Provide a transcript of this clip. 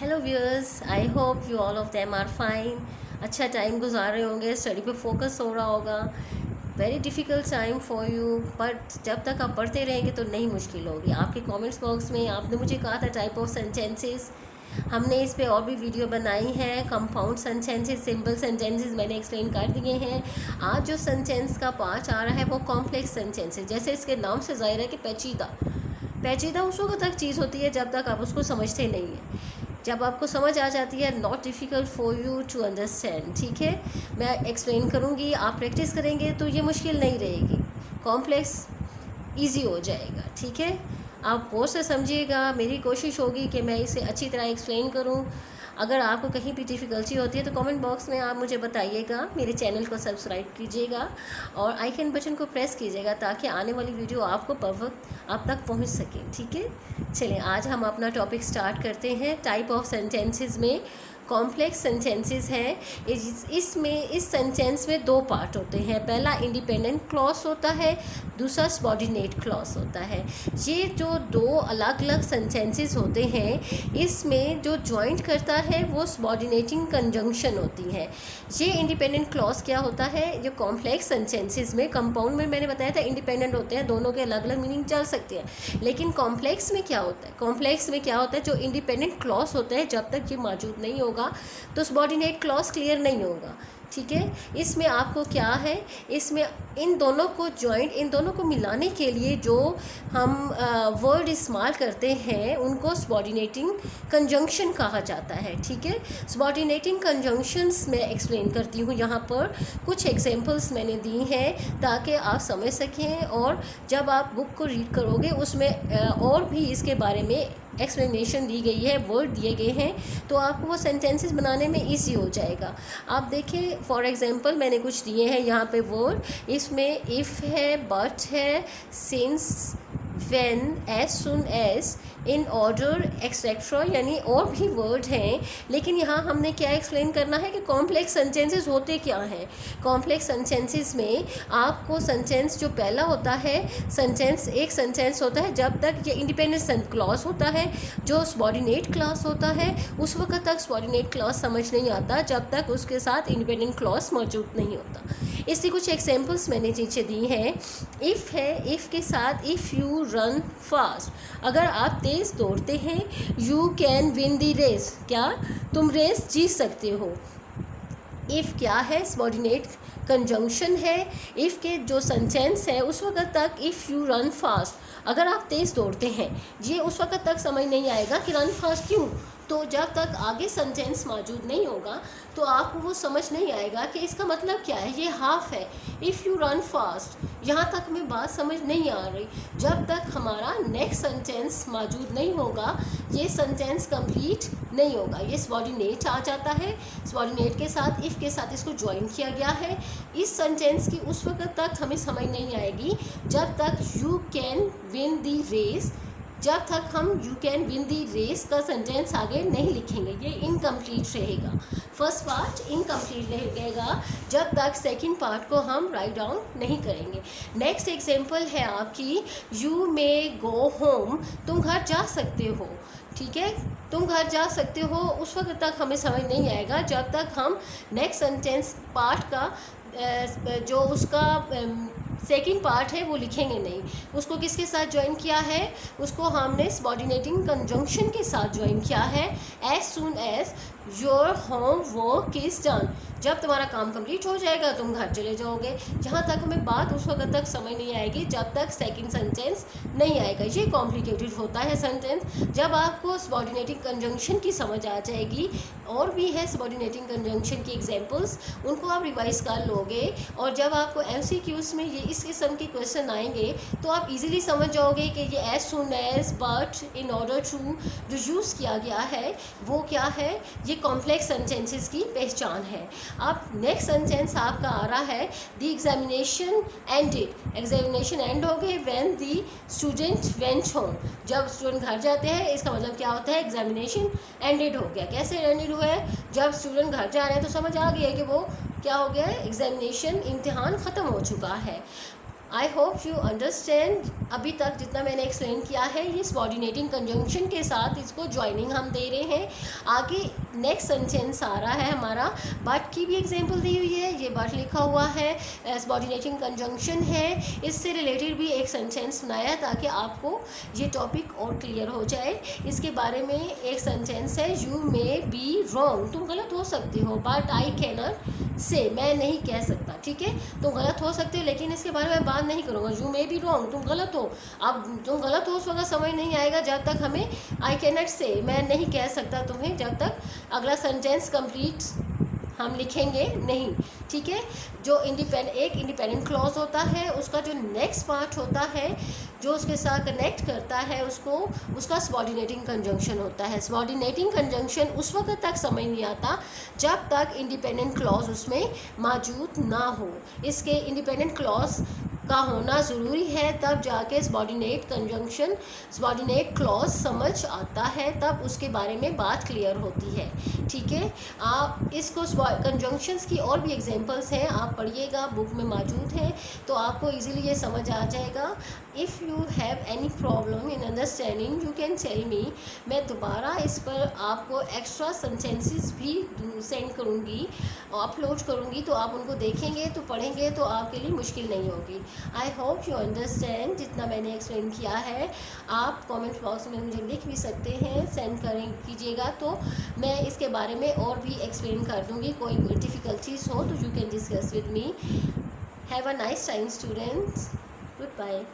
Hello viewers, I hope you all of them are fine. अच्छा time गुजार रहे होंगे, स्टडी पे फोकस हो रहा होगा। Very difficult time for you, but जब तक आप पढ़ते रहेंगे तो नहीं मुश्किल होगी। आपके कमेंट्स बॉक्स में आपने मुझे कहा था टाइप ऑफ सेंटेंसेस, हमने इस पे और भी वीडियो बनाई है। कंपाउंड सेंटेंसेस, सिंपल सेंटेंसेस मैंने एक्सप्लेन कर दिए हैं। आज जो सेंटेंस का पार्ट आ रहा है वो कॉम्प्लेक्स सेंटेंसेस। जैसे इसके नाम से ज़ाहिर है कि पेचीदा पेचीदा उस वक्त तक चीज़ होती है जब तक आप उसको समझते नहीं हैं। जब आपको समझ आ जाती है, not difficult for you to understand. ठीक है, मैं एक्सप्लेन करूँगी, आप प्रैक्टिस करेंगे तो ये मुश्किल नहीं रहेगी, कॉम्प्लेक्स इजी हो जाएगा। ठीक है, आप गौर से समझिएगा। मेरी कोशिश होगी कि मैं इसे अच्छी तरह एक्सप्लेन करूँ। अगर आपको कहीं भी डिफ़िकल्टी होती है तो कमेंट बॉक्स में आप मुझे बताइएगा। मेरे चैनल को सब्सक्राइब कीजिएगा और आइकन बटन को प्रेस कीजिएगा ताकि आने वाली वीडियो आपको परफेक्ट आप तक पहुंच सके। ठीक है, चलिए आज हम अपना टॉपिक स्टार्ट करते हैं। टाइप ऑफ सेंटेंसेस में कॉम्प्लेक्स सेंटेंसेस हैं। इस सेंटेंस में दो पार्ट होते हैं। पहला इंडिपेंडेंट क्लॉज होता है, दूसरा सबॉर्डिनेट क्लॉज होता है। ये जो दो अलग अलग सेंटेंसेस होते हैं, इसमें जो जॉइंट करता है वो सबॉर्डिनेटिंग कंजंक्शन होती है। ये इंडिपेंडेंट क्लॉज क्या होता है? ये कॉम्प्लेक्स सेंटेंसेस में, कंपाउंड में मैंने बताया था इंडिपेंडेंट होते हैं, दोनों के अलग अलग मीनिंग चल सकते हैं। लेकिन कॉम्प्लेक्स में क्या होता है? कॉम्प्लेक्स में क्या होता है? जो इंडिपेंडेंट क्लॉज होता है, जब तक ये मौजूद नहीं होगा तो सबॉर्डिनेट क्लॉज क्लियर नहीं होगा। ठीक है, इसमें आपको क्या है, इसमें इन दोनों को जॉइंट, इन दोनों को मिलाने के लिए जो हम वर्ड इस्तेमाल करते हैं उनको सबॉर्डिनेटिंग कंजंक्शन कहा जाता है। ठीक है, सबॉर्डिनेटिंग कंजंक्शंस मैं एक्सप्लेन करती हूँ। यहाँ पर कुछ एग्जांपल्स मैंने दी हैं ताकि आप समझ सकें, और जब आप बुक को रीड करोगे उसमें और भी इसके बारे में एक्सप्लेनेशन दी गई है, वर्ड दिए गए हैं, तो आपको वो सेंटेंसेस बनाने में इजी हो जाएगा। आप देखें, फॉर एग्जांपल मैंने कुछ दिए हैं यहाँ पे वर्ड। इसमें इफ़ है, बट है, since, when, as soon as, in order, et cetera, यानी और भी वर्ड हैं। लेकिन यहाँ हमने क्या एक्सप्लेन करना है कि कॉम्प्लेक्स सेंटेंसेस होते क्या हैं। कॉम्प्लेक्स सेंटेंसेस में आपको सेंटेंस जो पहला होता है, सेंटेंस एक सेंटेंस होता है जब तक ये इंडिपेंडेंट क्लॉज होता है। जो सबॉर्डिनेट क्लॉज होता है उस वक्त तक सबॉर्डिनेट क्लॉज समझ नहीं आता जब तक उसके साथ इंडिपेंडेंट क्लॉज मौजूद नहीं होता। इसकी कुछ एग्जांपल्स मैंने नीचे दी हैं। इफ़ है, इफ़ के साथ इफ़ यू रन फास्ट, अगर आप तेज़ दौड़ते हैं, you can win the race, क्या तुम रेस जीत सकते हो। इफ़ क्या है? सबॉर्डिनेट कंजंक्शन है। इफ़ के जो सेंटेंस है उस वक्त तक इफ़ यू रन फास्ट, अगर आप तेज़ दौड़ते हैं, ये उस वक्त तक समझ नहीं आएगा कि रन फास्ट क्यों। तो जब तक आगे सेंटेंस मौजूद नहीं होगा तो आपको वो समझ नहीं आएगा कि इसका मतलब क्या है। ये हाफ है, इफ़ यू रन फास्ट, यहाँ तक हमें बात समझ नहीं आ रही। जब तक हमारा नेक्स्ट सेंटेंस मौजूद नहीं होगा ये सेंटेंस कंप्लीट नहीं होगा। ये सबॉर्डिनेट आ जाता है, सबॉर्डिनेट के साथ इफ़ के साथ इसको ज्वाइन किया गया है। इस सेंटेंस की उस वक्त तक हमें समझ नहीं आएगी जब तक you can win the race, जब तक हम you can win the race का सेंटेंस आगे नहीं लिखेंगे, ये इनकम्प्लीट रहेगा। फर्स्ट पार्ट इनकम्प्लीट रहेगा जब तक सेकंड पार्ट को हम राइट डाउन नहीं करेंगे। नेक्स्ट एग्जांपल है आपकी, यू मे गो होम, तुम घर जा सकते हो। ठीक है, तुम घर जा सकते हो, उस वक्त तक हमें समझ नहीं आएगा जब तक हम नेक्स्ट सेंटेंस पार्ट का जो उसका सेकंड पार्ट है वो लिखेंगे नहीं। उसको किसके साथ ज्वाइन किया है? उसको हमने सबॉर्डिनेटिंग कंजंक्शन के साथ ज्वाइन किया है। As soon as your homework is done, जब तुम्हारा काम कंप्लीट हो जाएगा तुम घर चले जाओगे। जहाँ तक हमें बात उस वक्त तक समझ नहीं आएगी जब तक सेकंड सेंटेंस नहीं आएगा। ये कॉम्प्लिकेटेड होता है सेंटेंस। जब आपको सबॉर्डिनेटिंग कंजंक्शन की समझ आ जाएगी, और भी है सबॉर्डिनेटिंग कंजंक्शन की एग्जांपल्स, उनको आप रिवाइज कर लोगे, और जब आपको MCQs में ये इस किस्म के क्वेश्चन आएंगे तो आप इजीली समझ जाओगे कि ये as soon as, but, in order to जो यूज़ किया गया है वो क्या है। ये कॉम्प्लेक्स सेंटेंसेस की पहचान है। अब नेक्स्ट सेंटेंस आपका आ रहा है, the examination ended, examination and हो गए when the student went home, जब स्टूडेंट घर जाते हैं, इसका मतलब क्या होता है? एग्जामिनेशन एंडेड हो गया। कैसे एंडेड हुआ है? जब स्टूडेंट घर जा रहे हैं तो समझ आ गया कि वो क्या हो गया है, एग्जामिनेशन, इम्तिहान ख़त्म हो चुका है। आई होप यू अंडरस्टैंड। अभी तक जितना मैंने एक्सप्लेन किया है ये सबऑर्डिनेटिंग कंजंक्शन के साथ इसको ज्वाइनिंग हम दे रहे हैं। आगे नेक्स्ट सेंटेंस आ रहा है हमारा, बट की भी एग्जांपल दी हुई है, ये बट लिखा हुआ है, सबऑर्डिनेटिंग कंजंक्शन है, इससे रिलेटेड भी एक सेंटेंस बनाया ताकि आपको ये टॉपिक और क्लियर हो जाए। इसके बारे में एक सेंटेंस है, यू मे बी रॉन्ग, तुम गलत हो सकते हो, बट आई कैनॉट से, मैं नहीं कह सकता, ठीक है, तुम गलत हो सकते हो लेकिन इसके बारे में बात नहीं करूँगा। यू मे बी रॉन्ग, तुम गलत हो। अब तुम गलत हो उस वक्त समझ नहीं आएगा जब तक हमें आई कैनॉट से, मैं नहीं कह सकता तुम्हें, जब तक अगला सेंटेंस कंप्लीट हम लिखेंगे नहीं, ठीक है। जो एक इंडिपेंडेंट क्लॉज होता है, उसका जो नेक्स्ट पार्ट होता है जो उसके साथ कनेक्ट करता है उसको, उसका सबऑर्डिनेटिंग कंजंक्शन होता है। सबऑर्डिनेटिंग कंजंक्शन उस वक्त तक समझ नहीं आता जब तक इंडिपेंडेंट क्लॉज उसमें मौजूद ना हो। इसके इंडिपेंडेंट क्लॉज का होना ज़रूरी है, तब जाके सबऑर्डिनेट कंजंक्शन, सबऑर्डिनेट क्लॉज समझ आता है, तब उसके बारे में बात क्लियर होती है, ठीक है। आप इसको कंजंक्शंस की और भी एग्जांपल्स हैं, आप पढ़िएगा, बुक में मौजूद है, तो आपको इजीली ये समझ आ जाएगा। If you have any problem in understanding you can tell me. मैं दोबारा इस पर आपको एक्स्ट्रा सेंटेंसेस भी सेंड करूँगी, अपलोड करूँगी, तो आप उनको देखेंगे तो पढ़ेंगे तो आपके लिए मुश्किल नहीं होगी। आई होप यू अंडरस्टैंड जितना मैंने एक्सप्लेन किया है। आप कमेंट बॉक्स में मुझे लिख भी सकते हैं, सेंड कीजिएगा, तो मैं इसके बारे में और भी एक्सप्लेन कर दूँगी। कोई डिफ़िकल्टीज हो तो you can discuss with me. Have a nice time students, good bye.